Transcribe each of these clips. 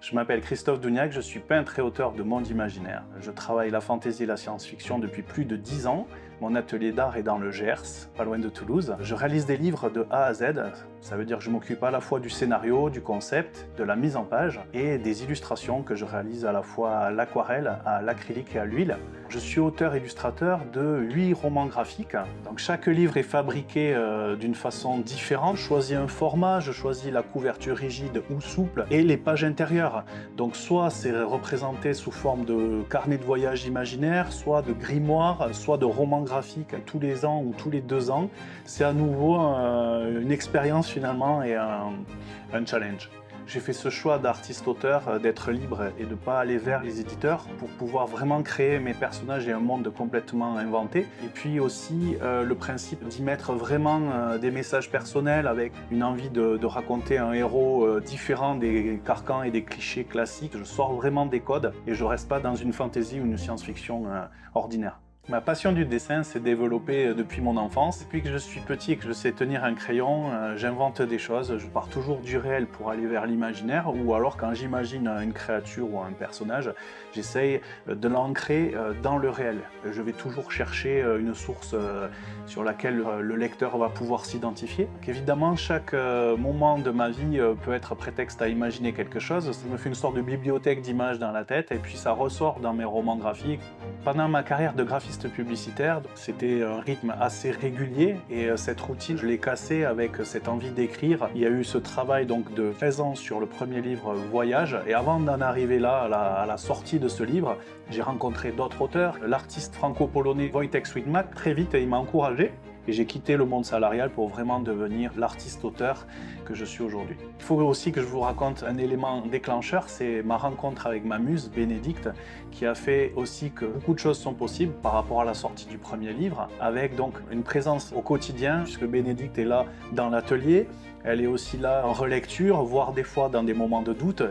Je m'appelle Christophe Dougnac, je suis peintre et auteur de monde imaginaire. Je travaille la fantaisie et la science-fiction depuis plus de 10 ans. Mon atelier d'art est dans le Gers, pas loin de Toulouse. Je réalise des livres de A à Z. Ça veut dire que je m'occupe à la fois du scénario, du concept, de la mise en page et des illustrations que je réalise à la fois à l'aquarelle, à l'acrylique et à l'huile. Je suis auteur-illustrateur de 8 romans graphiques. Donc chaque livre est fabriqué d'une façon différente. Je choisis un format, je choisis la couverture rigide ou souple et les pages intérieures. Donc soit c'est représenté sous forme de carnet de voyage imaginaire, soit de grimoire, soit de romans graphiques tous les ans ou tous les 2 ans. C'est à nouveau une expérience finalement et un challenge. J'ai fait ce choix d'artiste-auteur, d'être libre et de ne pas aller vers les éditeurs pour pouvoir vraiment créer mes personnages et un monde complètement inventé. Et puis aussi le principe d'y mettre vraiment des messages personnels avec une envie de raconter un héros différent des carcans et des clichés classiques. Je sors vraiment des codes et je ne reste pas dans une fantaisie ou une science-fiction ordinaire. Ma passion du dessin s'est développée depuis mon enfance. Depuis que je suis petit et que je sais tenir un crayon, j'invente des choses. Je pars toujours du réel pour aller vers l'imaginaire, ou alors quand j'imagine une créature ou un personnage, j'essaye de l'ancrer dans le réel. Je vais toujours chercher une source sur laquelle le lecteur va pouvoir s'identifier. Évidemment, chaque moment de ma vie peut être prétexte à imaginer quelque chose. Je me fais une sorte de bibliothèque d'images dans la tête et puis ça ressort dans mes romans graphiques. Pendant ma carrière de graphiste publicitaire, c'était un rythme assez régulier et cette routine, je l'ai cassée avec cette envie d'écrire. Il y a eu ce travail donc de 13 ans sur le premier livre Voyage et avant d'en arriver là, à la sortie de ce livre, j'ai rencontré d'autres auteurs. L'artiste franco-polonais Wojtek Swietmak, très vite, il m'a encouragé. Et j'ai quitté le monde salarial pour vraiment devenir l'artiste-auteur que je suis aujourd'hui. Il faut aussi que je vous raconte un élément déclencheur, c'est ma rencontre avec ma muse, Bénédicte, qui a fait aussi que beaucoup de choses sont possibles par rapport à la sortie du premier livre, avec donc une présence au quotidien, puisque Bénédicte est là dans l'atelier, elle est aussi là en relecture, voire des fois dans des moments de doute.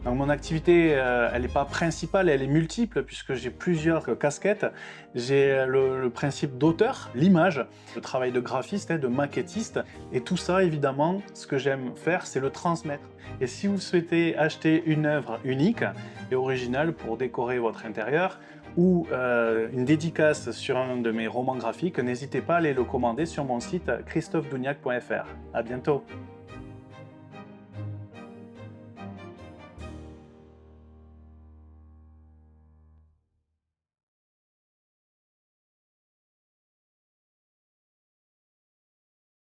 Donc mon activité, elle n'est pas principale, elle est multiple puisque j'ai plusieurs casquettes. J'ai le principe d'auteur, l'image, le travail de graphiste, de maquettiste. Et tout ça, évidemment, ce que j'aime faire, c'est le transmettre. Et si vous souhaitez acheter une œuvre unique et originale pour décorer votre intérieur, ou une dédicace sur un de mes romans graphiques, n'hésitez pas à aller le commander sur mon site christophedougnac.fr. À bientôt!